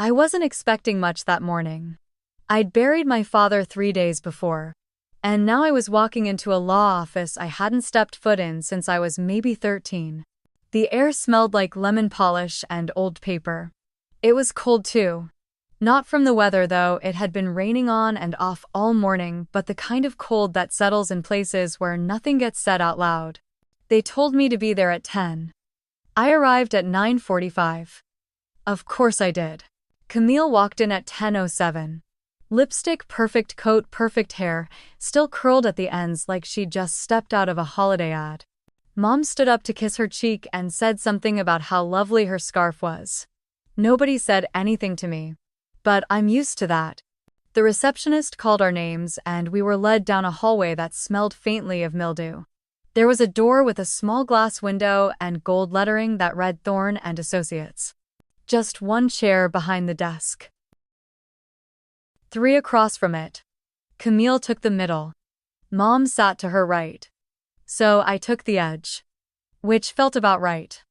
I wasn't expecting much that morning. I'd buried my father 3 days before, and now I was walking into a law office I hadn't stepped foot in since I was maybe 13. The air smelled like lemon polish and old paper. It was cold too. Not from the weather though, it had been raining on and off all morning, but the kind of cold that settles in places where nothing gets said out loud. They told me to be there at 10. I arrived at 9:45. Of course I did. Camille walked in at 10:07. Lipstick, perfect coat, perfect hair, still curled at the ends like she'd just stepped out of a holiday ad. Mom stood up to kiss her cheek and said something about how lovely her scarf was. Nobody said anything to me, but I'm used to that. The receptionist called our names and we were led down a hallway that smelled faintly of mildew. There was a door with a small glass window and gold lettering that read Thorne and Associates. Just one chair behind the desk. 3 across from it. Camille took the middle. Mom sat to her right. So I took the edge. Which felt about right.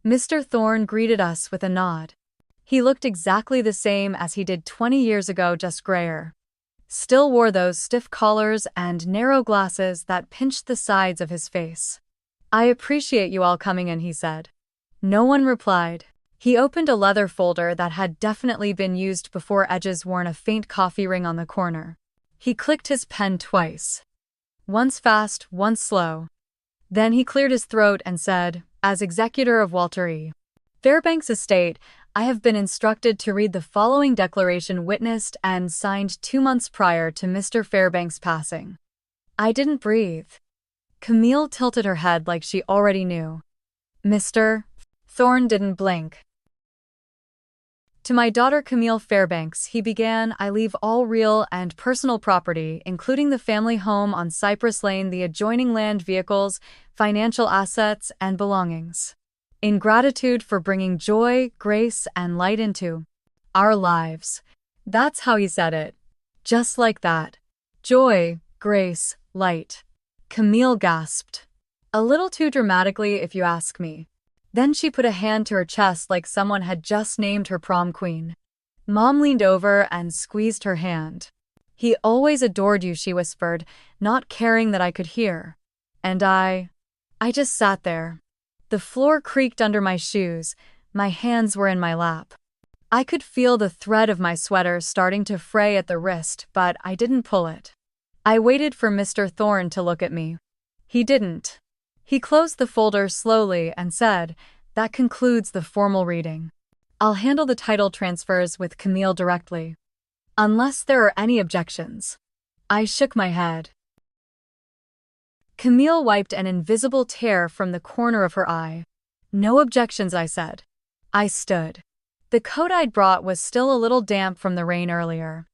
Mr. Thorne greeted us with a nod. He looked exactly the same as he did 20 years ago, just grayer. Still wore those stiff collars and narrow glasses that pinched the sides of his face. I appreciate you all coming in, he said. No one replied. He opened a leather folder that had definitely been used before, edges worn a faint coffee ring on the corner. He clicked his pen twice. Once fast, once slow. Then he cleared his throat and said, as executor of Walter E. Fairbanks estate, I have been instructed to read the following declaration witnessed and signed 2 months prior to Mr. Fairbanks' passing. I didn't breathe. Camille tilted her head like she already knew. Mr. Thorne didn't blink. To my daughter Camille Fairbanks, he began, I leave all real and personal property, including the family home on Cypress Lane, the adjoining land, vehicles, financial assets, and belongings, in gratitude for bringing joy, grace, and light into our lives. That's how he said it. Just like that. Joy, grace, light. Camille gasped. A little too dramatically, if you ask me. Then she put a hand to her chest like someone had just named her prom queen. Mom leaned over and squeezed her hand. He always adored you, she whispered, not caring that I could hear. And I just sat there. The floor creaked under my shoes, my hands were in my lap. I could feel the thread of my sweater starting to fray at the wrist, but I didn't pull it. I waited for Mr. Thorne to look at me. He didn't. He closed the folder slowly and said, that concludes the formal reading. I'll handle the title transfers with Camille directly. Unless there are any objections. I shook my head. Camille wiped an invisible tear from the corner of her eye. No objections, I said. I stood. The coat I'd brought was still a little damp from the rain earlier.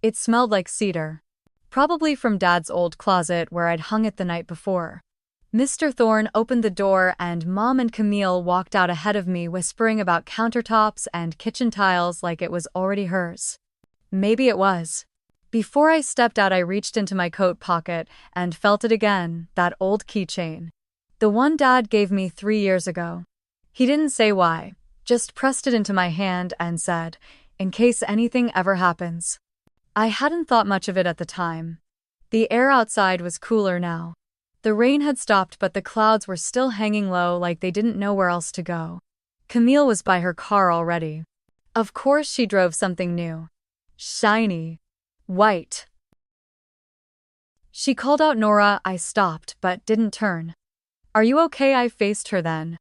It smelled like cedar. Probably from Dad's old closet where I'd hung it the night before. Mr. Thorne opened the door and Mom and Camille walked out ahead of me, whispering about countertops and kitchen tiles like it was already hers. Maybe it was. Before I stepped out, I reached into my coat pocket and felt it again, that old keychain. The one Dad gave me 3 years ago. He didn't say why, just pressed it into my hand and said, in case anything ever happens. I hadn't thought much of it at the time. The air outside was cooler now. The rain had stopped, but the clouds were still hanging low like they didn't know where else to go. Camille was by her car already. Of course she drove something new. Shiny. White. She called out Norah. I stopped but didn't turn. Are you okay? I faced her then.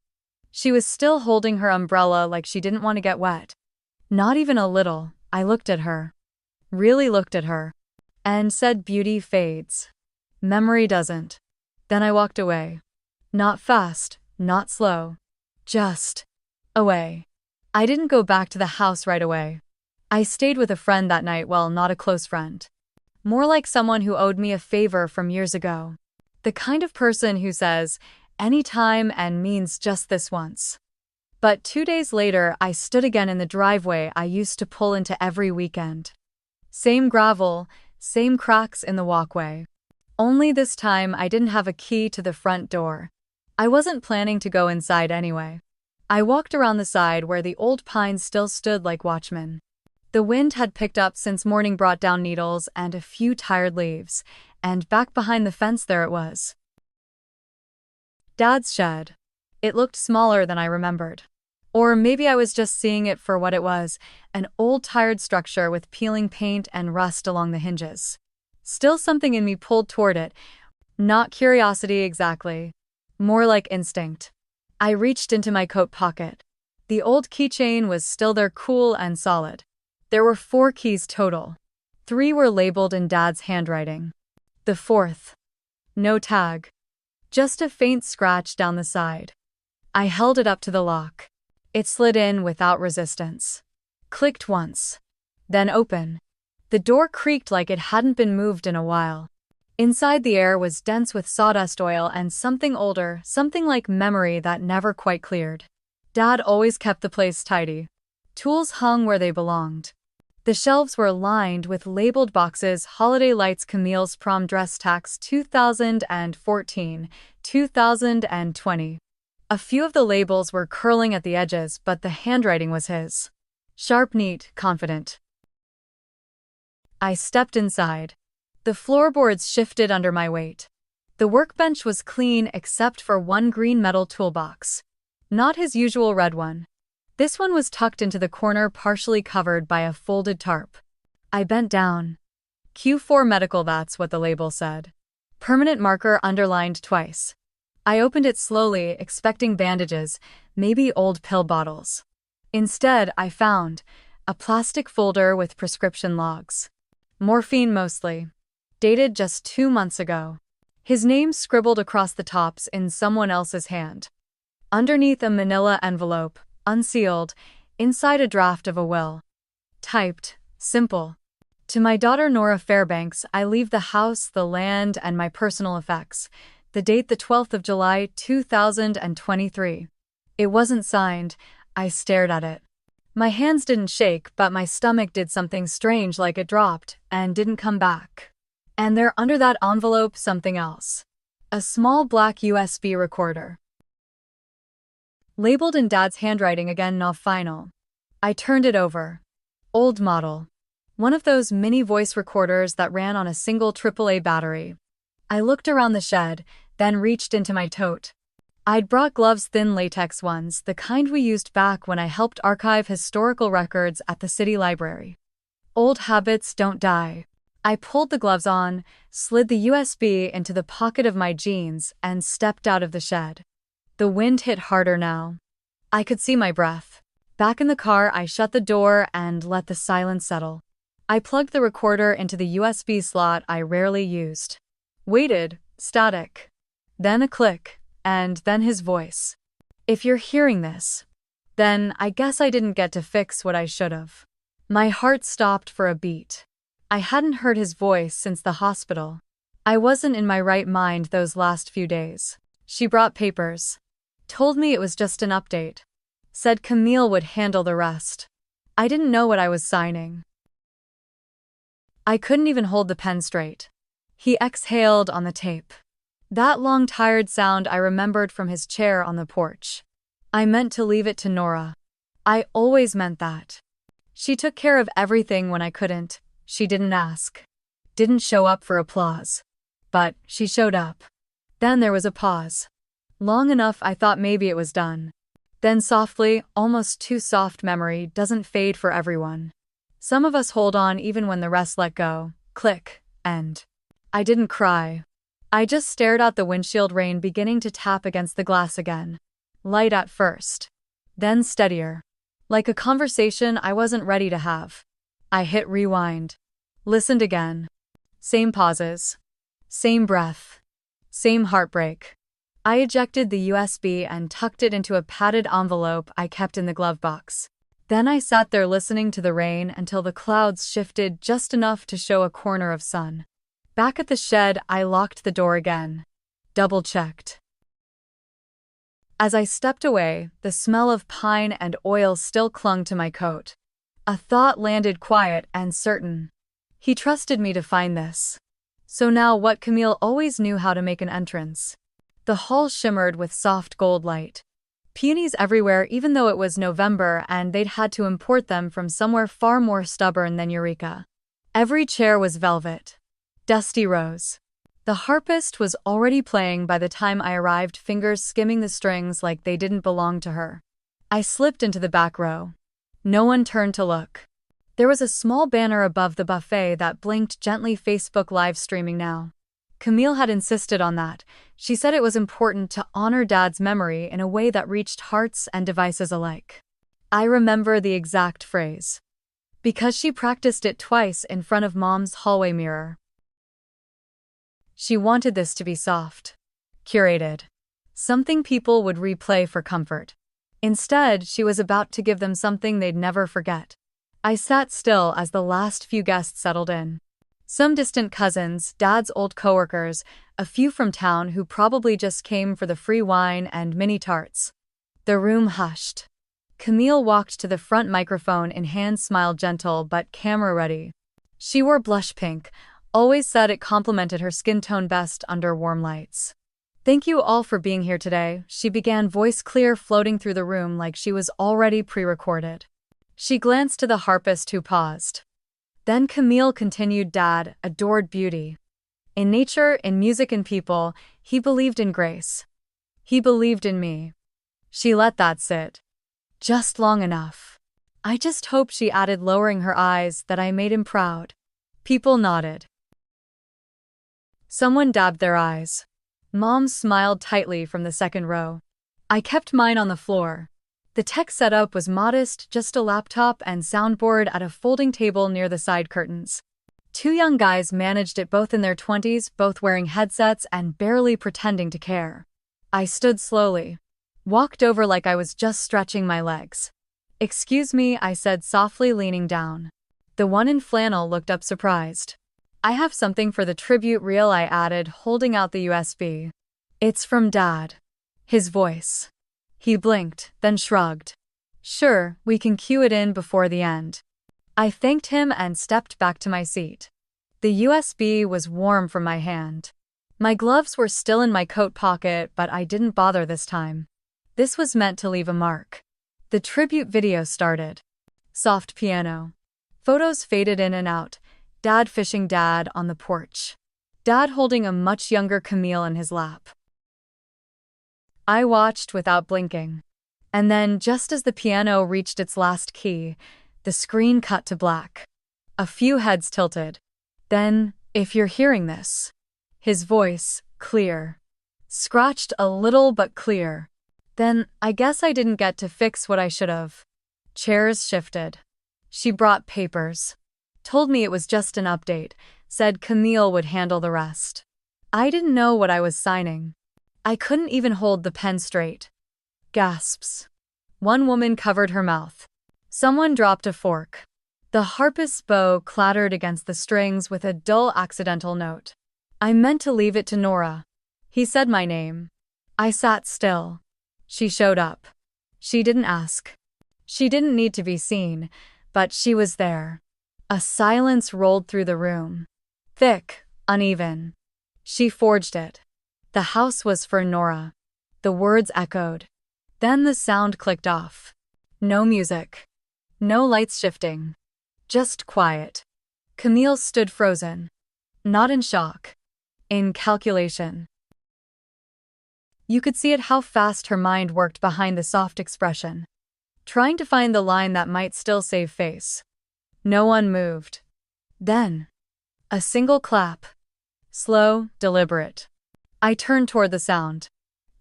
She was still holding her umbrella like she didn't want to get wet. Not even a little. I looked at her. Really looked at her. And said, beauty fades. Memory doesn't. Then I walked away. Not fast, not slow. Just away. I didn't go back to the house right away. I stayed with a friend that night, well, not a close friend. More like someone who owed me a favor from years ago. The kind of person who says, anytime and means just this once. But 2 days later, I stood again in the driveway I used to pull into every weekend. Same gravel, same cracks in the walkway. Only this time I didn't have a key to the front door. I wasn't planning to go inside anyway. I walked around the side where the old pines still stood like watchmen. The wind had picked up since morning brought down needles and a few tired leaves, and back behind the fence there it was. Dad's shed. It looked smaller than I remembered. Or maybe I was just seeing it for what it was, an old tired structure with peeling paint and rust along the hinges. Still something in me pulled toward it. Not curiosity exactly. More like instinct. I reached into my coat pocket. The old keychain was still there, cool and solid. There were 4 keys total. 3 were labeled in Dad's handwriting. The 4th. No tag. Just a faint scratch down the side. I held it up to the lock. It slid in without resistance. Clicked once. Then open. The door creaked like it hadn't been moved in a while. Inside, the air was dense with sawdust oil and something older, something like memory that never quite cleared. Dad always kept the place tidy. Tools hung where they belonged. The shelves were lined with labeled boxes: Holiday Lights, Camille's Prom Dress, Tax 2014, 2020. A few of the labels were curling at the edges, but the handwriting was his. Sharp, neat, confident. I stepped inside. The floorboards shifted under my weight. The workbench was clean except for one green metal toolbox. Not his usual red one. This one was tucked into the corner, partially covered by a folded tarp. I bent down. Q4 Medical, that's what the label said. Permanent marker underlined twice. I opened it slowly, expecting bandages, maybe old pill bottles. Instead, I found a plastic folder with prescription logs. Morphine mostly. Dated just 2 months ago. His name scribbled across the tops in someone else's hand. Underneath, a manila envelope, unsealed, inside a draft of a will. Typed, simple. To my daughter Norah Fairbanks, I leave the house, the land, and my personal effects. The date, the 12th of July, 2023. It wasn't signed. I stared at it. My hands didn't shake, but my stomach did something strange, like it dropped and didn't come back. And there, under that envelope, something else. A small black USB recorder. Labeled in Dad's handwriting again, "Not final." I turned it over. Old model. One of those mini voice recorders that ran on a single AAA battery. I looked around the shed, then reached into my tote. I'd brought gloves, thin latex ones, the kind we used back when I helped archive historical records at the city library. Old habits don't die. I pulled the gloves on, slid the USB into the pocket of my jeans, and stepped out of the shed. The wind hit harder now. I could see my breath. Back in the car, I shut the door and let the silence settle. I plugged the recorder into the USB slot I rarely used. Waited, static. Then a click, and then his voice. "If you're hearing this, then I guess I didn't get to fix what I should've." My heart stopped for a beat. I hadn't heard his voice since the hospital. I wasn't in my right mind those last few days. She brought papers. Told me it was just an update. Said Camille would handle the rest. I didn't know what I was signing. I couldn't even hold the pen straight. He exhaled on the tape. That long, tired sound I remembered from his chair on the porch. I meant to leave it to Norah. I always meant that. She took care of everything when I couldn't. She didn't ask. Didn't show up for applause. But she showed up. Then there was a pause. Long enough I thought maybe it was done. Then softly, almost too soft, memory doesn't fade for everyone. Some of us hold on even when the rest let go. Click, end. I didn't cry. I just stared out the windshield, rain beginning to tap against the glass again. Light at first. Then steadier. Like a conversation I wasn't ready to have. I hit rewind. Listened again. Same pauses. Same breath. Same heartbreak. I ejected the USB and tucked it into a padded envelope I kept in the glove box. Then I sat there listening to the rain until the clouds shifted just enough to show a corner of sun. Back at the shed, I locked the door again. Double-checked. As I stepped away, the smell of pine and oil still clung to my coat. A thought landed quiet and certain. He trusted me to find this. So now what? Camille always knew how to make an entrance. The hall shimmered with soft gold light. Peonies everywhere even though it was November and they'd had to import them from somewhere far more stubborn than Eureka. Every chair was velvet. Dusty rose. The harpist was already playing by the time I arrived, fingers skimming the strings like they didn't belong to her. I slipped into the back row. No one turned to look. There was a small banner above the buffet that blinked gently, Facebook live streaming now. Camille had insisted on that. She said it was important to honor Dad's memory in a way that reached hearts and devices alike. I remember the exact phrase, because she practiced it twice in front of Mom's hallway mirror. She wanted this to be soft, curated, something people would replay for comfort. Instead, she was about to give them something they'd never forget. I sat still as the last few guests settled in. Some distant cousins, Dad's old coworkers, a few from town who probably just came for the free wine and mini tarts. The room hushed. Camille walked to the front, microphone in hand, smiled, gentle but camera-ready. She wore blush pink, always said it complemented her skin tone best under warm lights. "Thank you all for being here today," she began, voice clear, floating through the room like she was already pre-recorded. She glanced to the harpist, who paused. Then Camille continued. "Dad adored beauty. In nature, in music, in people. He believed in grace. He believed in me." She let that sit. Just long enough. "I just hope," she added, lowering her eyes, "that I made him proud." People nodded. Someone dabbed their eyes. Mom smiled tightly from the second row. I kept mine on the floor. The tech setup was modest, just a laptop and soundboard at a folding table near the side curtains. Two young guys managed it, both in their 20s, both wearing headsets and barely pretending to care. I stood slowly. Walked over like I was just stretching my legs. "Excuse me," I said softly, leaning down. The one in flannel looked up, surprised. "I have something for the tribute reel," I added, holding out the USB. "It's from Dad." His voice. He blinked, then shrugged. "Sure, we can cue it in before the end." I thanked him and stepped back to my seat. The USB was warm from my hand. My gloves were still in my coat pocket, but I didn't bother this time. This was meant to leave a mark. The tribute video started. Soft piano. Photos faded in and out. Dad fishing, Dad on the porch. Dad holding a much younger Camille in his lap. I watched without blinking. And then, just as the piano reached its last key, the screen cut to black. A few heads tilted. Then, "If you're hearing this." His voice, clear. Scratched a little but clear. Then, I guess I didn't get to fix what I should have. Chairs shifted. She brought papers. Told me it was just an update, said Camille would handle the rest. I didn't know what I was signing. I couldn't even hold the pen straight. Gasps. One woman covered her mouth. Someone dropped a fork. The harpist's bow clattered against the strings with a dull, accidental note. I meant to leave it to Norah. He said my name. I sat still. She showed up. She didn't ask. She didn't need to be seen, but she was there. A silence rolled through the room. Thick, uneven. She forged it. The house was for Norah. The words echoed. Then the sound clicked off. No music. No lights shifting. Just quiet. Camille stood frozen. Not in shock. In calculation. You could see it, how fast her mind worked behind the soft expression. Trying to find the line that might still save face. No one moved. Then, a single clap. Slow, deliberate. I turned toward the sound.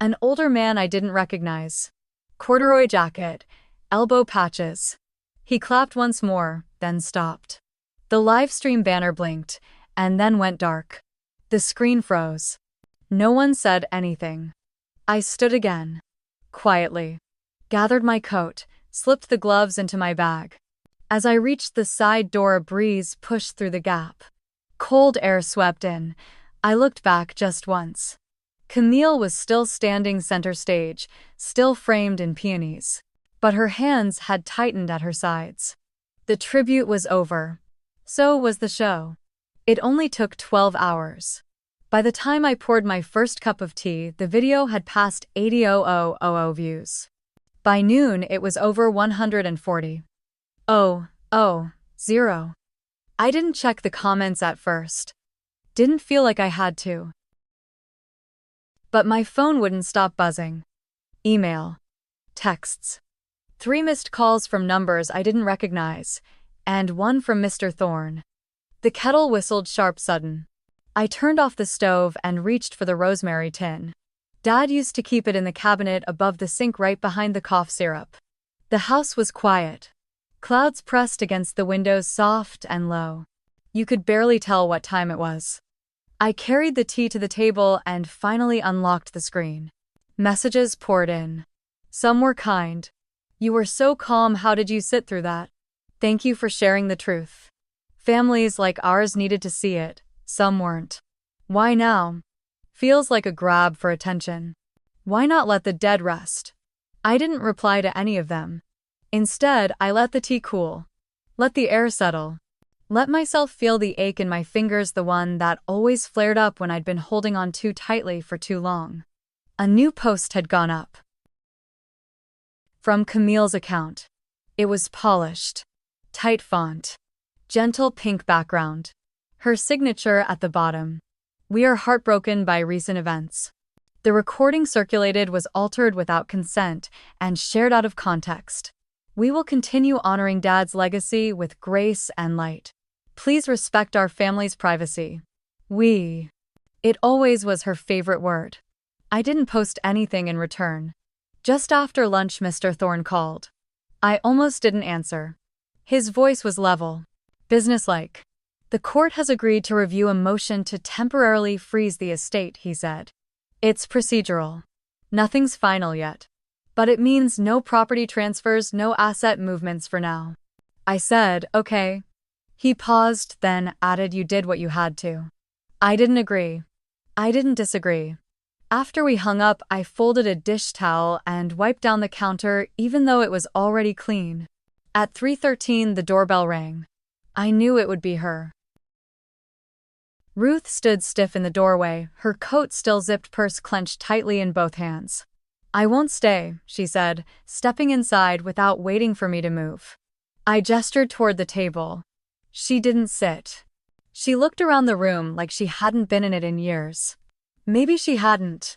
An older man I didn't recognize. Corduroy jacket, elbow patches. He clapped once more, then stopped. The livestream banner blinked, and then went dark. The screen froze. No one said anything. I stood again. Quietly. Gathered my coat, slipped the gloves into my bag. As I reached the side door, a breeze pushed through the gap. Cold air swept in. I looked back just once. Camille was still standing center stage, still framed in peonies. But her hands had tightened at her sides. The tribute was over. So was the show. It only took 12 hours. By the time I poured my first cup of tea, the video had passed 80,000 views. By noon, it was over 140. Oh, 0. I didn't check the comments at first. Didn't feel like I had to. But my phone wouldn't stop buzzing. Email. Texts. 3 missed calls from numbers I didn't recognize, and 1 from Mr. Thorne. The kettle whistled sharp sudden. I turned off the stove and reached for the rosemary tin. Dad used to keep it in the cabinet above the sink right behind the cough syrup. The house was quiet. Clouds pressed against the windows soft and low. You could barely tell what time it was. I carried the tea to the table and finally unlocked the screen. Messages poured in. Some were kind. You were so calm, how did you sit through that? Thank you for sharing the truth. Families like ours needed to see it, some weren't. Why now? Feels like a grab for attention. Why not let the dead rest? I didn't reply to any of them. Instead, I let the tea cool. Let the air settle. Let myself feel the ache in my fingers, the one that always flared up when I'd been holding on too tightly for too long. A new post had gone up. From Camille's account. It was polished. Tight font. Gentle pink background. Her signature at the bottom. We are heartbroken by recent events. The recording circulated was altered without consent and shared out of context. We will continue honoring Dad's legacy with grace and light. Please respect our family's privacy. We. It always was her favorite word. I didn't post anything in return. Just after lunch, Mr. Thorne called. I almost didn't answer. His voice was level. Businesslike. The court has agreed to review a motion to temporarily freeze the estate, he said. It's procedural. Nothing's final yet. But it means no property transfers, no asset movements for now. I said, okay. He paused, then added, you did what you had to. I didn't agree. I didn't disagree. After we hung up, I folded a dish towel and wiped down the counter even though it was already clean. At 3:13, the doorbell rang. I knew it would be her. Ruth stood stiff in the doorway, her coat still zipped, purse clenched tightly in both hands. I won't stay, she said, stepping inside without waiting for me to move. I gestured toward the table. She didn't sit. She looked around the room like she hadn't been in it in years. Maybe she hadn't.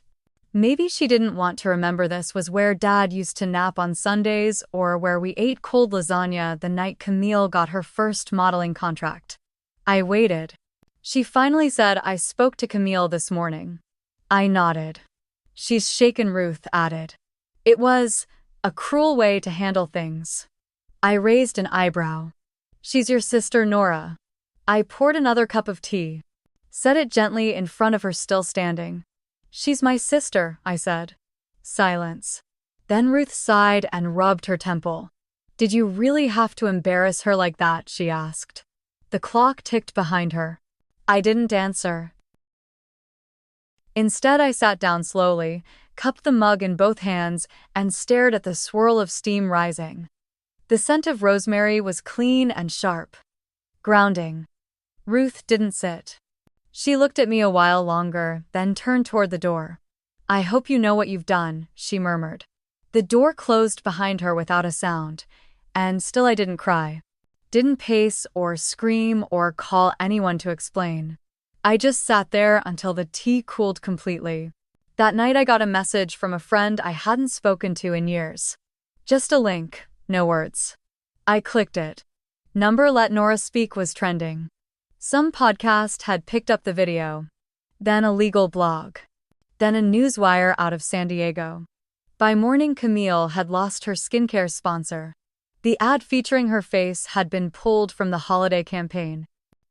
Maybe she didn't want to remember this was where Dad used to nap on Sundays or where we ate cold lasagna the night Camille got her first modeling contract. I waited. She finally said, I spoke to Camille this morning. I nodded. She's shaken, Ruth added. It was a cruel way to handle things. I raised an eyebrow. She's your sister, Norah. I poured another cup of tea. Said it gently in front of her, still standing. She's my sister, I said. Silence. Then Ruth sighed and rubbed her temple. Did you really have to embarrass her like that? She asked. The clock ticked behind her. I didn't answer. Instead, I sat down slowly, cupped the mug in both hands, and stared at the swirl of steam rising. The scent of rosemary was clean and sharp. Grounding. Ruth didn't sit. She looked at me a while longer, then turned toward the door. I hope you know what you've done, she murmured. The door closed behind her without a sound, and still I didn't cry. Didn't pace or scream or call anyone to explain. I just sat there until the tea cooled completely. That night I got a message from a friend I hadn't spoken to in years. Just a link, no words. I clicked it. Number Let Norah Speak was trending. Some podcast had picked up the video. Then a legal blog. Then a newswire out of San Diego. By morning, Camille had lost her skincare sponsor. The ad featuring her face had been pulled from the holiday campaign.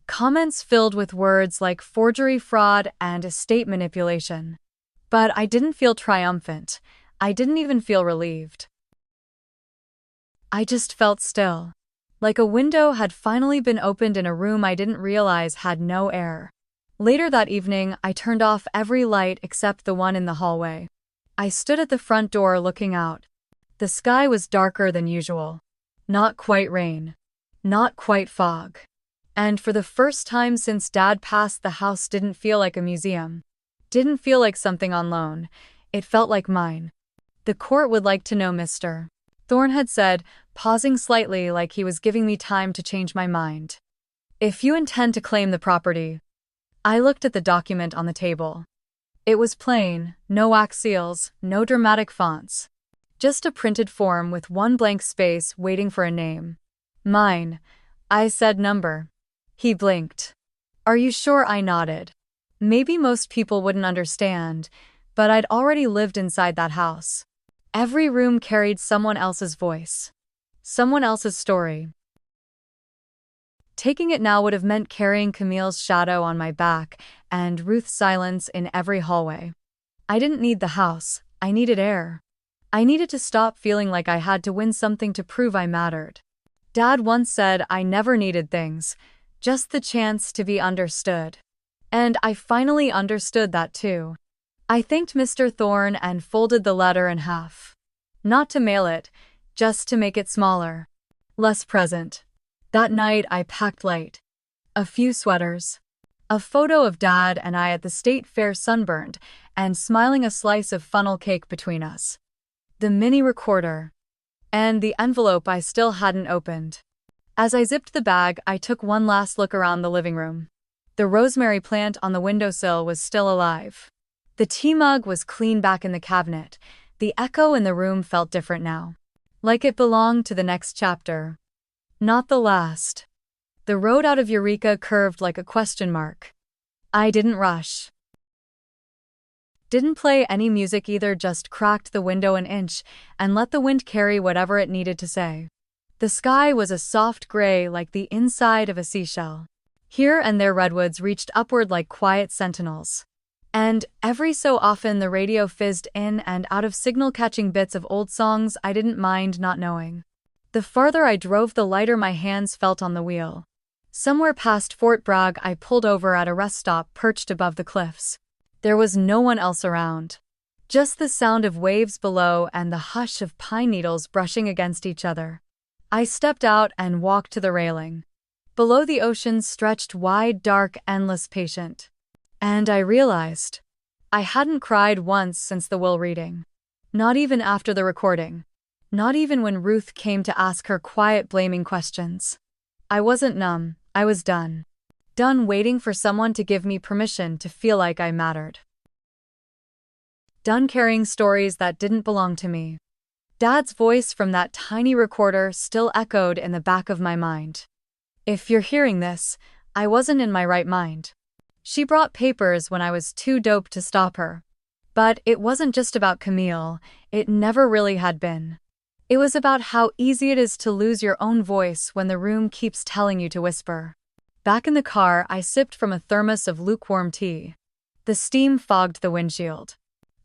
Comments filled with words like forgery, fraud, and estate manipulation. But I didn't feel triumphant. I didn't even feel relieved. I just felt still. Like a window had finally been opened in a room I didn't realize had no air. Later that evening, I turned off every light except the one in the hallway. I stood at the front door looking out. The sky was darker than usual. Not quite rain. Not quite fog. And for the first time since Dad passed, the house didn't feel like a museum. Didn't feel like something on loan. It felt like mine. The court would like to know, Mr. Thorne had said, pausing slightly like he was giving me time to change my mind. If you intend to claim the property. I looked at the document on the table. It was plain, no wax seals, no dramatic fonts. Just a printed form with one blank space waiting for a name. Mine. I said number. He blinked. Are you sure? I nodded. Maybe most people wouldn't understand, but I'd already lived inside that house. Every room carried someone else's voice. Someone else's story. Taking it now would have meant carrying Camille's shadow on my back and Ruth's silence in every hallway. I didn't need the house, I needed air. I needed to stop feeling like I had to win something to prove I mattered. Dad once said I never needed things, just the chance to be understood. And I finally understood that too. I thanked Mr. Thorne and folded the letter in half. Not to mail it, just to make it smaller. Less present. That night I packed light. A few sweaters. A photo of Dad and I at the state fair sunburned and smiling, a slice of funnel cake between us. The mini recorder. And the envelope I still hadn't opened. As I zipped the bag, I took one last look around the living room. The rosemary plant on the windowsill was still alive. The tea mug was clean back in the cabinet. The echo in the room felt different now. Like it belonged to the next chapter. Not the last. The road out of Eureka curved like a question mark. I didn't rush. Didn't play any music either, just cracked the window an inch and let the wind carry whatever it needed to say. The sky was a soft gray like the inside of a seashell. Here and there redwoods reached upward like quiet sentinels. And every so often the radio fizzed in and out of signal, catching bits of old songs I didn't mind not knowing. The farther I drove, the lighter my hands felt on the wheel. Somewhere past Fort Bragg, I pulled over at a rest stop perched above the cliffs. There was no one else around. Just the sound of waves below and the hush of pine needles brushing against each other. I stepped out and walked to the railing. Below, the ocean stretched wide, dark, endless, patient. And I realized I hadn't cried once since the will reading. Not even after the recording. Not even when Ruth came to ask her quiet, blaming questions. I wasn't numb, I was done. Done waiting for someone to give me permission to feel like I mattered. Done carrying stories that didn't belong to me. Dad's voice from that tiny recorder still echoed in the back of my mind. If you're hearing this, I wasn't in my right mind. She brought papers when I was too dope to stop her. But it wasn't just about Camille, it never really had been. It was about how easy it is to lose your own voice when the room keeps telling you to whisper. Back in the car, I sipped from a thermos of lukewarm tea. The steam fogged the windshield.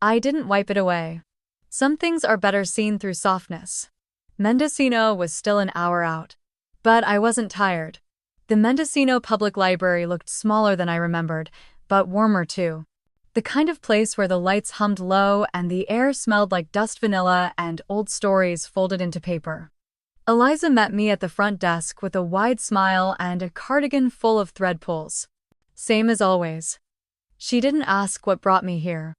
I didn't wipe it away. Some things are better seen through softness. Mendocino was still an hour out. But I wasn't tired. The Mendocino Public Library looked smaller than I remembered, but warmer too. The kind of place where the lights hummed low and the air smelled like dust, vanilla, and old stories folded into paper. Eliza met me at the front desk with a wide smile and a cardigan full of thread pulls. Same as always. She didn't ask what brought me here.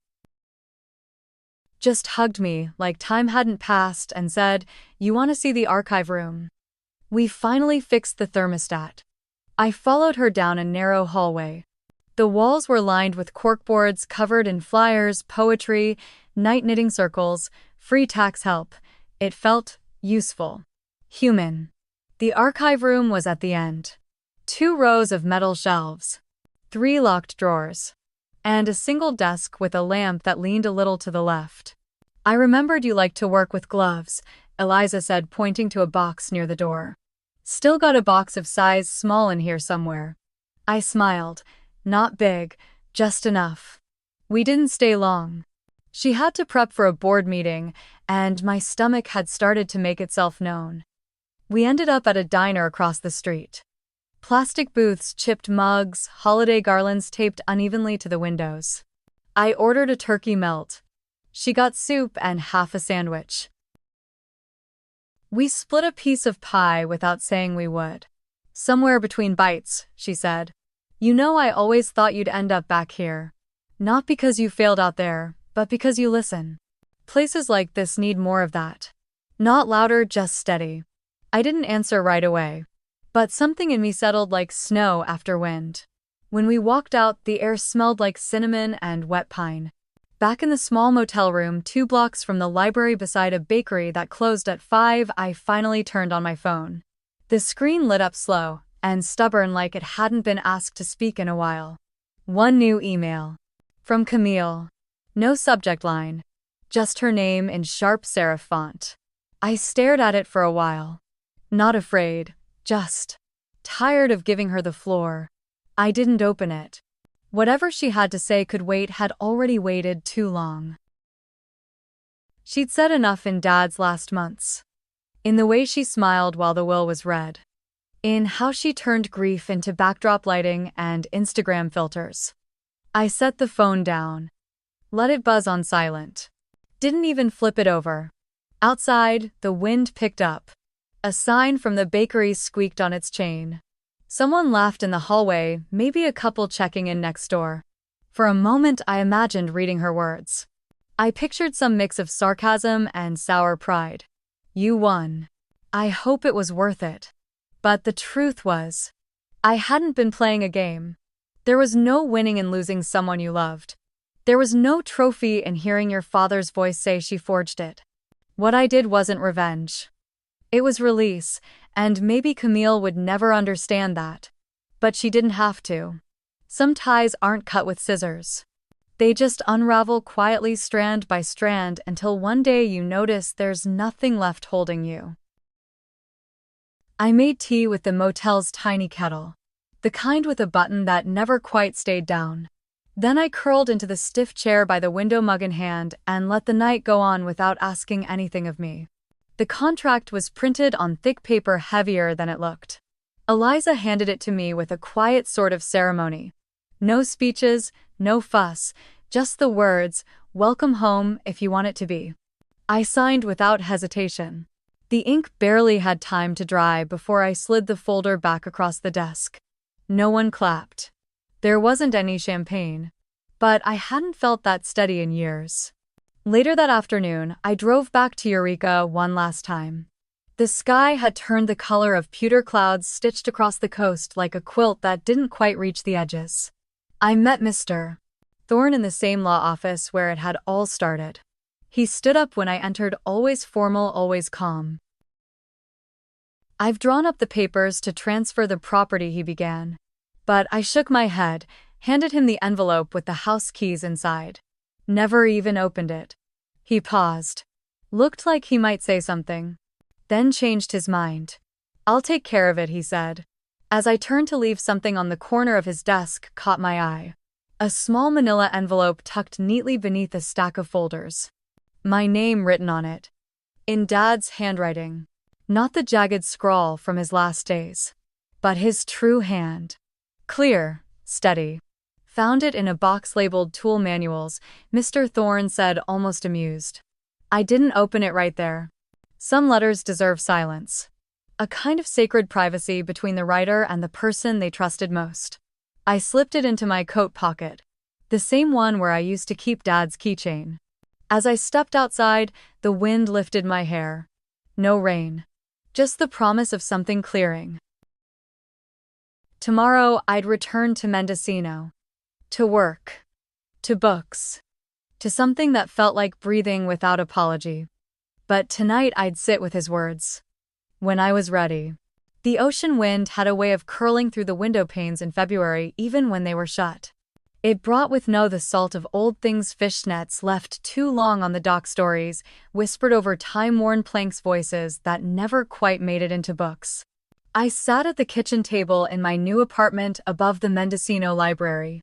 Just hugged me like time hadn't passed and said, "You want to see the archive room? We finally fixed the thermostat." I followed her down a narrow hallway. The walls were lined with corkboards covered in flyers, poetry, night knitting circles, free tax help. It felt useful. Human. The archive room was at the end. 2 rows of metal shelves. 3 locked drawers. And a single desk with a lamp that leaned a little to the left. "I remembered you liked to work with gloves," Eliza said, pointing to a box near the door. "Still got a box of size small in here somewhere." I smiled. Not big, just enough. We didn't stay long. She had to prep for a board meeting, and my stomach had started to make itself known. We ended up at a diner across the street. Plastic booths, chipped mugs, holiday garlands taped unevenly to the windows. I ordered a turkey melt. She got soup and half a sandwich. We split a piece of pie without saying we would. "Somewhere between bites," she said. "You know, I always thought you'd end up back here. Not because you failed out there, but because you listen. Places like this need more of that. Not louder, just steady. I didn't answer right away. But something in me settled like snow after wind. When we walked out, the air smelled like cinnamon and wet pine. Back in the small motel room 2 blocks from the library beside a bakery that closed at 5, I finally turned on my phone. The screen lit up slow and stubborn like it hadn't been asked to speak in a while. One new email. From Camille. No subject line. Just her name in sharp serif font. I stared at it for a while. Not afraid, just tired of giving her the floor. I didn't open it. Whatever she had to say could wait, had already waited too long. She'd said enough in Dad's last months. In the way she smiled while the will was read. In how she turned grief into backdrop lighting and Instagram filters. I set the phone down. Let it buzz on silent. Didn't even flip it over. Outside, the wind picked up. A sign from the bakery squeaked on its chain. Someone laughed in the hallway, maybe a couple checking in next door. For a moment I imagined reading her words. I pictured some mix of sarcasm and sour pride. You won. I hope it was worth it. But the truth was, I hadn't been playing a game. There was no winning in losing someone you loved. There was no trophy in hearing your father's voice say she forged it. What I did wasn't revenge. It was release, and maybe Camille would never understand that. But she didn't have to. Some ties aren't cut with scissors. They just unravel quietly, strand by strand, until one day you notice there's nothing left holding you. I made tea with the motel's tiny kettle. The kind with a button that never quite stayed down. Then I curled into the stiff chair by the window, mug in hand, and let the night go on without asking anything of me. The contract was printed on thick paper, heavier than it looked. Eliza handed it to me with a quiet sort of ceremony. No speeches, no fuss, just the words, "Welcome home if you want it to be." I signed without hesitation. The ink barely had time to dry before I slid the folder back across the desk. No one clapped. There wasn't any champagne. But I hadn't felt that steady in years. Later that afternoon, I drove back to Eureka one last time. The sky had turned the color of pewter clouds stitched across the coast like a quilt that didn't quite reach the edges. I met Mr. Thorne in the same law office where it had all started. He stood up when I entered, always formal, always calm. "I've drawn up the papers to transfer the property," he began. But I shook my head, handed him the envelope with the house keys inside. Never even opened it. He paused. Looked like he might say something. Then changed his mind. "I'll take care of it," he said. As I turned to leave, something on the corner of his desk caught my eye. A small manila envelope tucked neatly beneath a stack of folders. My name written on it. In Dad's handwriting. Not the jagged scrawl from his last days. But his true hand. Clear, steady. "Found it in a box labeled Tool Manuals," Mr. Thorne said, almost amused. I didn't open it right there. Some letters deserve silence. A kind of sacred privacy between the writer and the person they trusted most. I slipped it into my coat pocket. The same one where I used to keep Dad's keychain. As I stepped outside, the wind lifted my hair. No rain. Just the promise of something clearing. Tomorrow I'd return to Mendocino. To work. To books. To something that felt like breathing without apology. But tonight I'd sit with his words. When I was ready. The ocean wind had a way of curling through the window panes in February even when they were shut. It brought with no the salt of old things, fishnets left too long on the dock, stories whispered over time-worn planks, voices that never quite made it into books. I sat at the kitchen table in my new apartment above the Mendocino Library.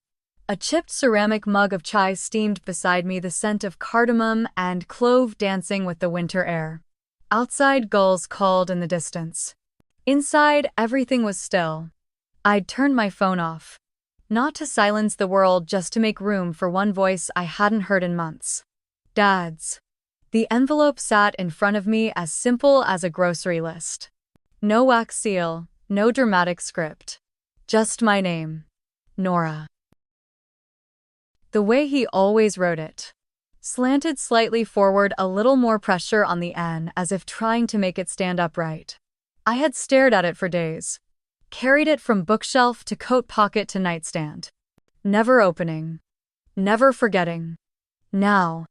A chipped ceramic mug of chai steamed beside me, the scent of cardamom and clove dancing with the winter air. Outside, gulls called in the distance. Inside, everything was still. I'd turned my phone off. Not to silence the world, just to make room for one voice I hadn't heard in months. Dad's. The envelope sat in front of me, as simple as a grocery list. No wax seal, no dramatic script. Just my name. Norah. The way he always wrote it. Slanted slightly forward, a little more pressure on the N, as if trying to make it stand upright. I had stared at it for days. Carried it from bookshelf to coat pocket to nightstand. Never opening. Never forgetting. Now.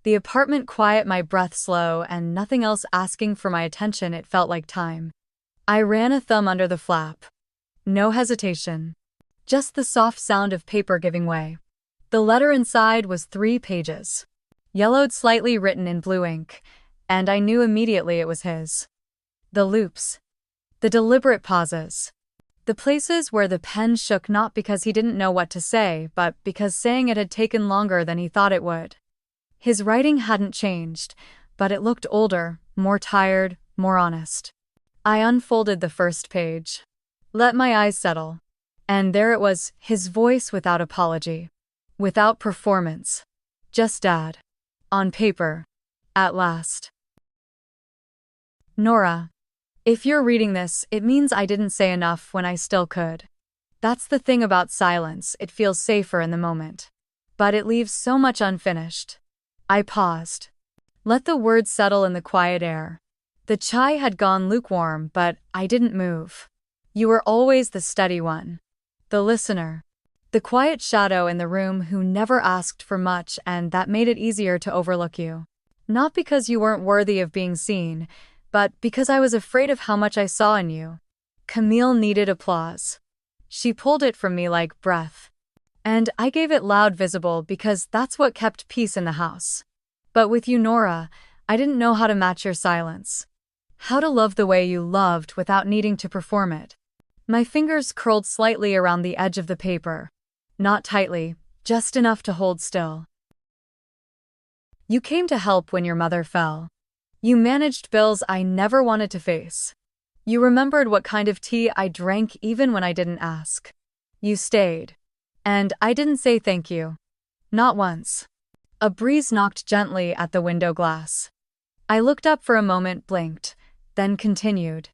The apartment quiet, my breath slow, and nothing else asking for my attention. It felt like time. I ran a thumb under the flap. No hesitation. Just the soft sound of paper giving way. The letter inside was 3 pages. Yellowed slightly, written in blue ink, and I knew immediately it was his. The loops. The deliberate pauses. The places where the pen shook, not because he didn't know what to say, but because saying it had taken longer than he thought it would. His writing hadn't changed, but it looked older, more tired, more honest. I unfolded the first page. Let my eyes settle. And there it was, his voice without apology. Without performance. Just Dad. On paper. At last. Norah. If you're reading this, it means I didn't say enough when I still could. That's the thing about silence, it feels safer in the moment. But it leaves so much unfinished. I paused. Let the words settle in the quiet air. The chai had gone lukewarm, but I didn't move. You were always the steady one. The listener. The quiet shadow in the room who never asked for much, and that made it easier to overlook you. Not because you weren't worthy of being seen, but because I was afraid of how much I saw in you. Camille needed applause. She pulled it from me like breath. And I gave it loud, visible, because that's what kept peace in the house. But with you, Norah, I didn't know how to match your silence. How to love the way you loved without needing to perform it. My fingers curled slightly around the edge of the paper. Not tightly, just enough to hold still. You came to help when your mother fell. You managed bills I never wanted to face. You remembered what kind of tea I drank even when I didn't ask. You stayed. And I didn't say thank you. Not once. A breeze knocked gently at the window glass. I looked up for a moment, blinked, then continued.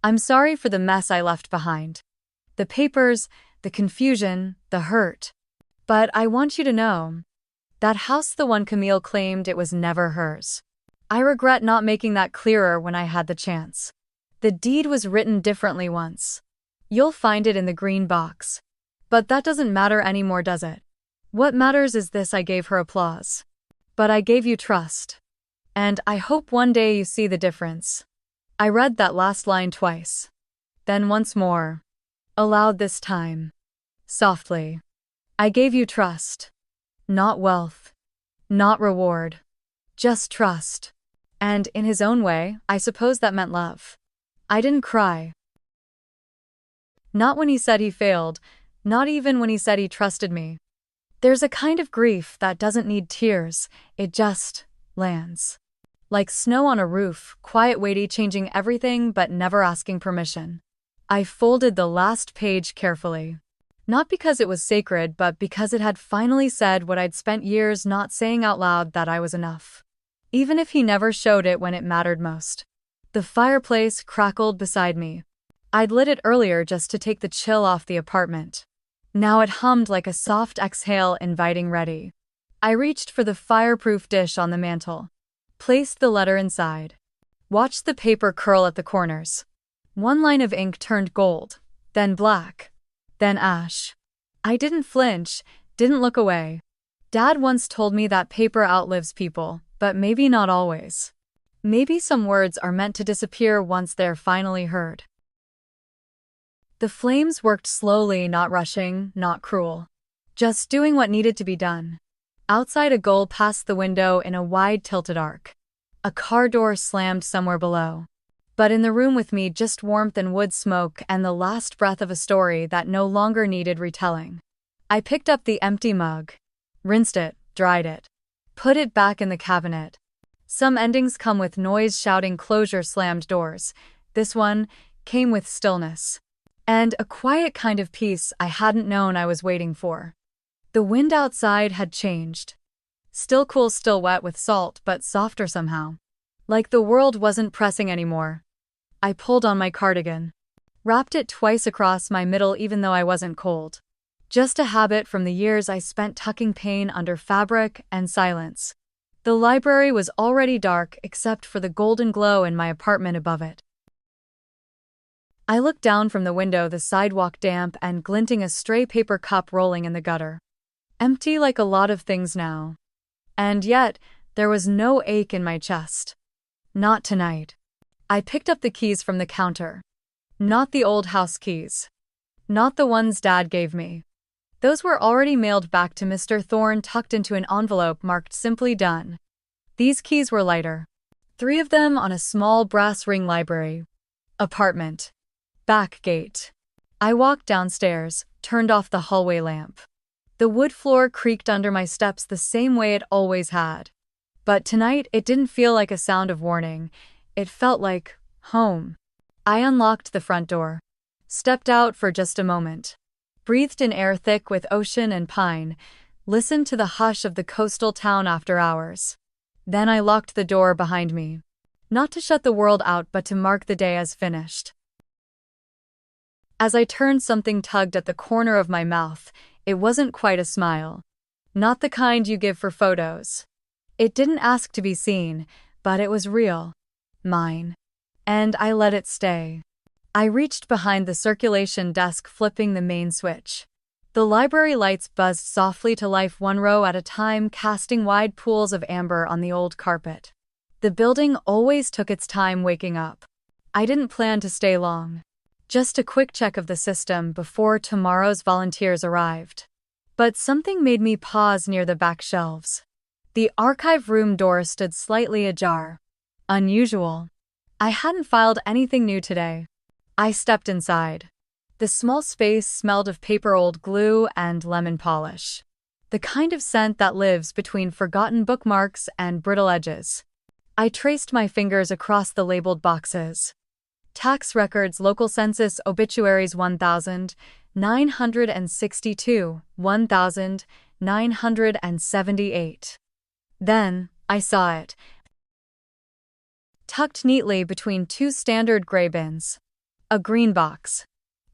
I'm sorry for the mess I left behind. The papers, the confusion, the hurt. But I want you to know. That house, the one Camille claimed, it was never hers. I regret not making that clearer when I had the chance. The deed was written differently once. You'll find it in the green box. But that doesn't matter anymore, does it? What matters is this: I gave her applause. But I gave you trust. And I hope one day you see the difference. I read that last line twice. Then once more. Aloud this time. Softly. I gave you trust. Not wealth. Not reward. Just trust. And in his own way, I suppose that meant love. I didn't cry. Not when he said he failed, not even when he said he trusted me. There's a kind of grief that doesn't need tears, it just lands. Like snow on a roof, quiet, weighty, changing everything but never asking permission. I folded the last page carefully. Not because it was sacred, but because it had finally said what I'd spent years not saying out loud, that I was enough. Even if he never showed it when it mattered most. The fireplace crackled beside me. I'd lit it earlier just to take the chill off the apartment. Now it hummed like a soft exhale, inviting ready. I reached for the fireproof dish on the mantel. Placed the letter inside. Watched the paper curl at the corners. One line of ink turned gold, then black, then ash. I didn't flinch, didn't look away. Dad once told me that paper outlives people, but maybe not always. Maybe some words are meant to disappear once they're finally heard. The flames worked slowly, not rushing, not cruel. Just doing what needed to be done. Outside, a gull passed the window in a wide tilted arc. A car door slammed somewhere below. But in the room with me, just warmth and wood smoke and the last breath of a story that no longer needed retelling. I picked up the empty mug. Rinsed it, dried it. Put it back in the cabinet. Some endings come with noise, shouting, closure, slammed doors. This one came with stillness. And a quiet kind of peace I hadn't known I was waiting for. The wind outside had changed. Still cool, still wet with salt, but softer somehow. Like the world wasn't pressing anymore. I pulled on my cardigan. Wrapped it twice across my middle even though I wasn't cold. Just a habit from the years I spent tucking pain under fabric and silence. The library was already dark except for the golden glow in my apartment above it. I looked down from the window, the sidewalk damp and glinting, a stray paper cup rolling in the gutter. Empty like a lot of things now. And yet, there was no ache in my chest. Not tonight. I picked up the keys from the counter. Not the old house keys. Not the ones Dad gave me. Those were already mailed back to Mr. Thorne, tucked into an envelope marked "Simply Done." These keys were lighter. 3 of them on a small brass ring. Library. Apartment. Back gate. I walked downstairs, turned off the hallway lamp. The wood floor creaked under my steps the same way it always had. But tonight it didn't feel like a sound of warning. It felt like home. I unlocked the front door. Stepped out for just a moment. Breathed in air thick with ocean and pine. Listened to the hush of the coastal town after hours. Then I locked the door behind me. Not to shut the world out, but to mark the day as finished. As I turned, something tugged at the corner of my mouth. It wasn't quite a smile. Not the kind you give for photos. It didn't ask to be seen, but it was real. Mine. And I let it stay. I reached behind the circulation desk, flipping the main switch. The library lights buzzed softly to life, 1 row at a time, casting wide pools of amber on the old carpet. The building always took its time waking up. I didn't plan to stay long. Just a quick check of the system before tomorrow's volunteers arrived. But something made me pause near the back shelves. The archive room door stood slightly ajar. Unusual. I hadn't filed anything new today. I stepped inside. The small space smelled of paper, old glue, and lemon polish. The kind of scent that lives between forgotten bookmarks and brittle edges. I traced my fingers across the labeled boxes. Tax records, local census, obituaries, 1,962, 1,978. Then, I saw it. Tucked neatly between 2 standard gray bins. A green box.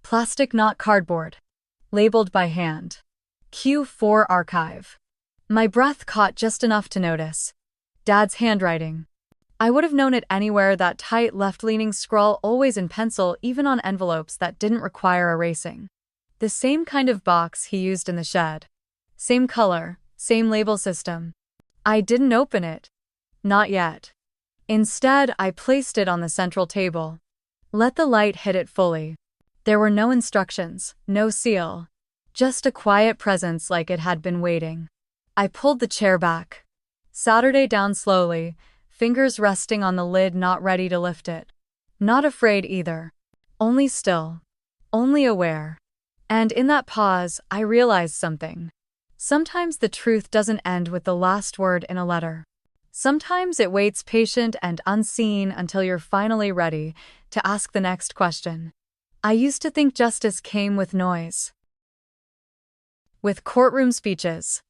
Plastic, not cardboard. Labeled by hand. Q4 Archive. My breath caught just enough to notice. Dad's handwriting. I would have known it anywhere, that tight left-leaning scrawl, always in pencil, even on envelopes that didn't require erasing. The same kind of box he used in the shed. Same color, same label system. I didn't open it. Not yet. Instead, I placed it on the central table. Let the light hit it fully. There were no instructions, no seal. Just a quiet presence, like it had been waiting. I pulled the chair back. Saturday down slowly, fingers resting on the lid, not ready to lift it. Not afraid either. Only still. Only aware. And in that pause, I realized something. Sometimes the truth doesn't end with the last word in a letter. Sometimes it waits, patient and unseen, until you're finally ready to ask the next question. I used to think justice came with noise. With courtroom speeches.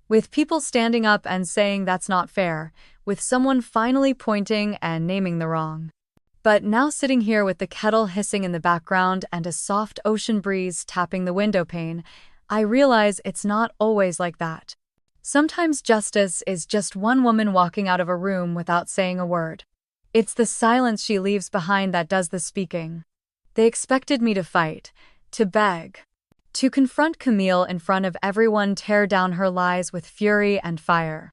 With people standing up and saying that's not fair. With someone finally pointing and naming the wrong. But now, sitting here with the kettle hissing in the background and a soft ocean breeze tapping the window pane, I realize it's not always like that. Sometimes justice is just one woman walking out of a room without saying a word. It's the silence she leaves behind that does the speaking. They expected me to fight, to beg, to confront Camille in front of everyone, tear down her lies with fury and fire.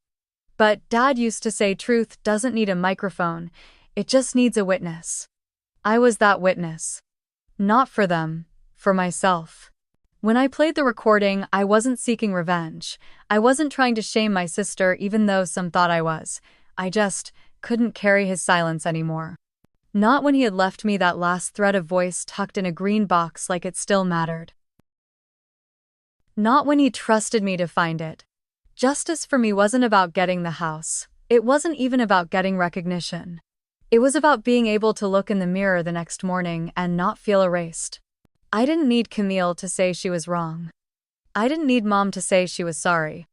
But Dad used to say truth doesn't need a microphone, it just needs a witness. I was that witness. Not for them, for myself. When I played the recording, I wasn't seeking revenge. I wasn't trying to shame my sister, even though some thought I was. I just couldn't carry his silence anymore. Not when he had left me that last thread of voice tucked in a green box like it still mattered. Not when he trusted me to find it. Justice for me wasn't about getting the house. It wasn't even about getting recognition. It was about being able to look in the mirror the next morning and not feel erased. I didn't need Camille to say she was wrong. I didn't need Mom to say she was sorry.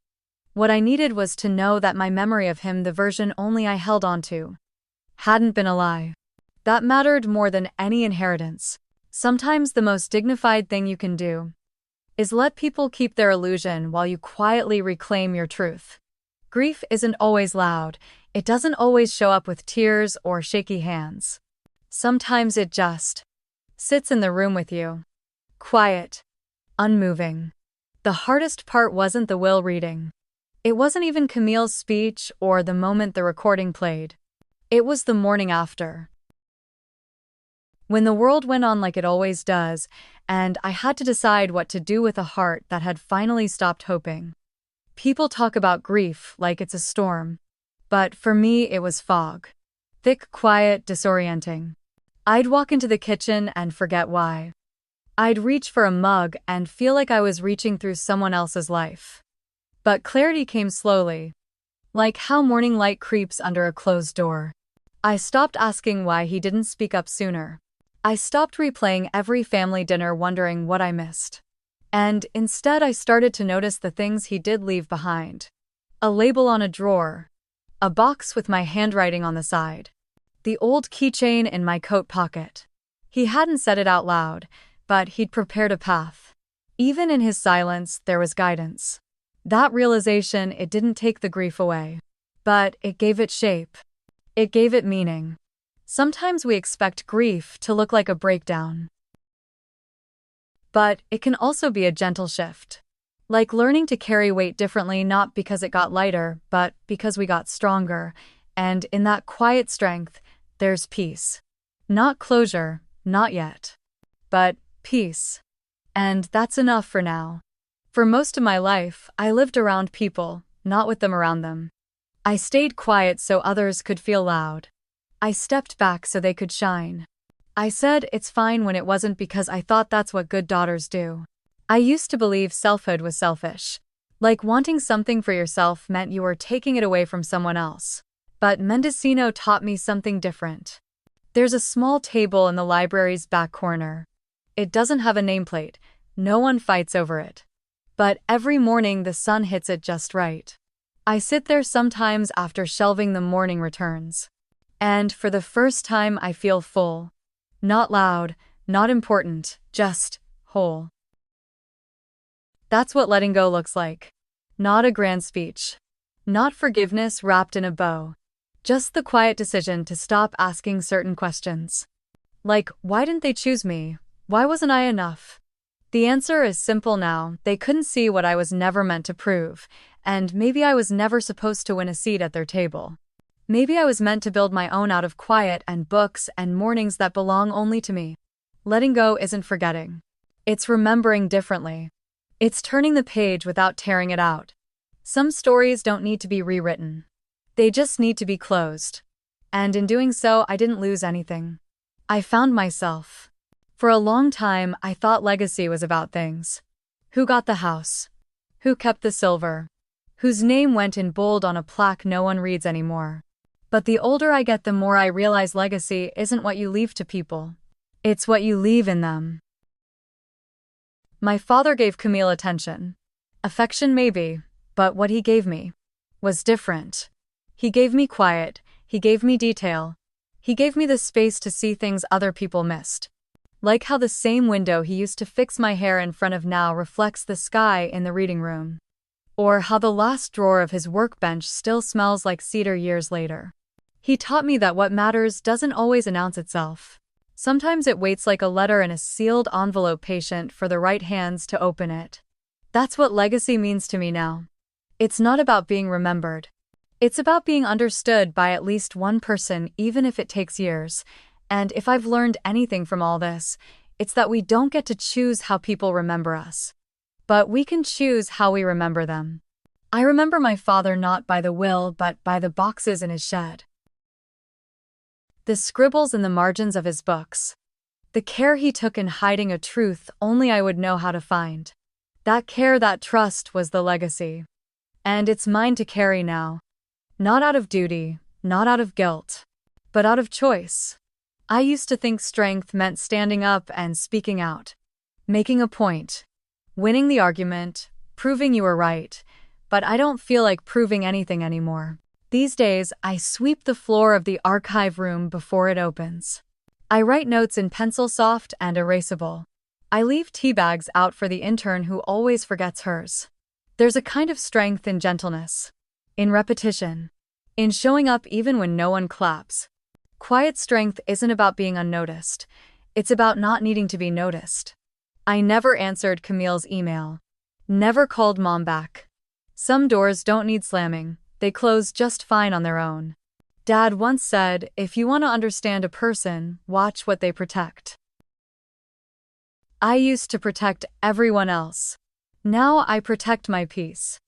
What I needed was to know that my memory of him, the version only I held onto, hadn't been a lie. That mattered more than any inheritance. Sometimes the most dignified thing you can do is let people keep their illusion while you quietly reclaim your truth. Grief isn't always loud. It doesn't always show up with tears or shaky hands. Sometimes it just sits in the room with you. Quiet. Unmoving. The hardest part wasn't the will reading. It wasn't even Camille's speech or the moment the recording played. It was the morning after. When the world went on like it always does, and I had to decide what to do with a heart that had finally stopped hoping. People talk about grief like it's a storm. But for me, it was fog. Thick, quiet, disorienting. I'd walk into the kitchen and forget why. I'd reach for a mug and feel like I was reaching through someone else's life. But clarity came slowly. Like how morning light creeps under a closed door. I stopped asking why he didn't speak up sooner. I stopped replaying every family dinner wondering what I missed. And instead I started to notice the things he did leave behind. A label on a drawer. A box with my handwriting on the side. The old keychain in my coat pocket. He hadn't said it out loud, but he'd prepared a path. Even in his silence, there was guidance. That realization, it didn't take the grief away. But it gave it shape. It gave it meaning. Sometimes we expect grief to look like a breakdown. But it can also be a gentle shift. Like learning to carry weight differently, not because it got lighter, but because we got stronger. And in that quiet strength, there's peace. Not closure, not yet. But peace. And that's enough for now. For most of my life, I lived around people, not with them around them. I stayed quiet so others could feel loud. I stepped back so they could shine. I said it's fine when it wasn't because I thought that's what good daughters do. I used to believe selfhood was selfish. Like wanting something for yourself meant you were taking it away from someone else. But Mendocino taught me something different. There's a small table in the library's back corner. It doesn't have a nameplate. No one fights over it. But every morning the sun hits it just right. I sit there sometimes after shelving the morning returns. And for the first time I feel full. Not loud, not important, just whole. That's what letting go looks like. Not a grand speech. Not forgiveness wrapped in a bow. Just the quiet decision to stop asking certain questions. Like, why didn't they choose me? Why wasn't I enough? The answer is simple now. They couldn't see what I was never meant to prove. And maybe I was never supposed to win a seat at their table. Maybe I was meant to build my own out of quiet and books and mornings that belong only to me. Letting go isn't forgetting. It's remembering differently. It's turning the page without tearing it out. Some stories don't need to be rewritten. They just need to be closed. And in doing so, I didn't lose anything. I found myself. For a long time, I thought legacy was about things. Who got the house? Who kept the silver? Whose name went in bold on a plaque no one reads anymore? But the older I get, the more I realize legacy isn't what you leave to people. It's what you leave in them. My father gave Camille attention. Affection maybe, but what he gave me was different. He gave me quiet, he gave me detail. He gave me the space to see things other people missed. Like how the same window he used to fix my hair in front of now reflects the sky in the reading room. Or how the last drawer of his workbench still smells like cedar years later. He taught me that what matters doesn't always announce itself. Sometimes it waits like a letter in a sealed envelope, patient for the right hands to open it. That's what legacy means to me now. It's not about being remembered. It's about being understood by at least one person, even if it takes years. And if I've learned anything from all this, it's that we don't get to choose how people remember us. But we can choose how we remember them. I remember my father not by the will, but by the boxes in his shed. The scribbles in the margins of his books. The care he took in hiding a truth only I would know how to find. That care, that trust was the legacy. And it's mine to carry now. Not out of duty, not out of guilt, but out of choice. I used to think strength meant standing up and speaking out. Making a point. Winning the argument, proving you were right. But I don't feel like proving anything anymore. These days, I sweep the floor of the archive room before it opens. I write notes in pencil soft and erasable. I leave tea bags out for the intern who always forgets hers. There's a kind of strength in gentleness. In repetition. In showing up even when no one claps. Quiet strength isn't about being unnoticed. It's about not needing to be noticed. I never answered Camille's email. Never called Mom back. Some doors don't need slamming, they close just fine on their own. Dad once said, if you want to understand a person, watch what they protect. I used to protect everyone else. Now I protect my peace.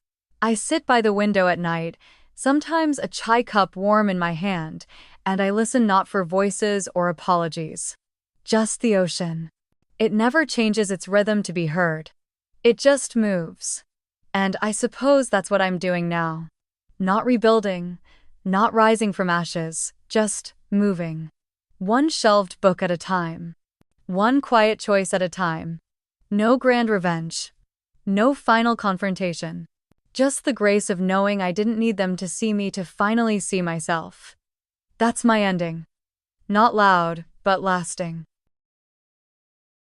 I sit by the window at night, sometimes a chai cup warm in my hand, and I listen not for voices or apologies. Just the ocean. It never changes its rhythm to be heard. It just moves. And I suppose that's what I'm doing now. Not rebuilding, not rising from ashes, just moving. One shelved book at a time. One quiet choice at a time. No grand revenge. No final confrontation. Just the grace of knowing I didn't need them to see me to finally see myself. That's my ending. Not loud, but lasting.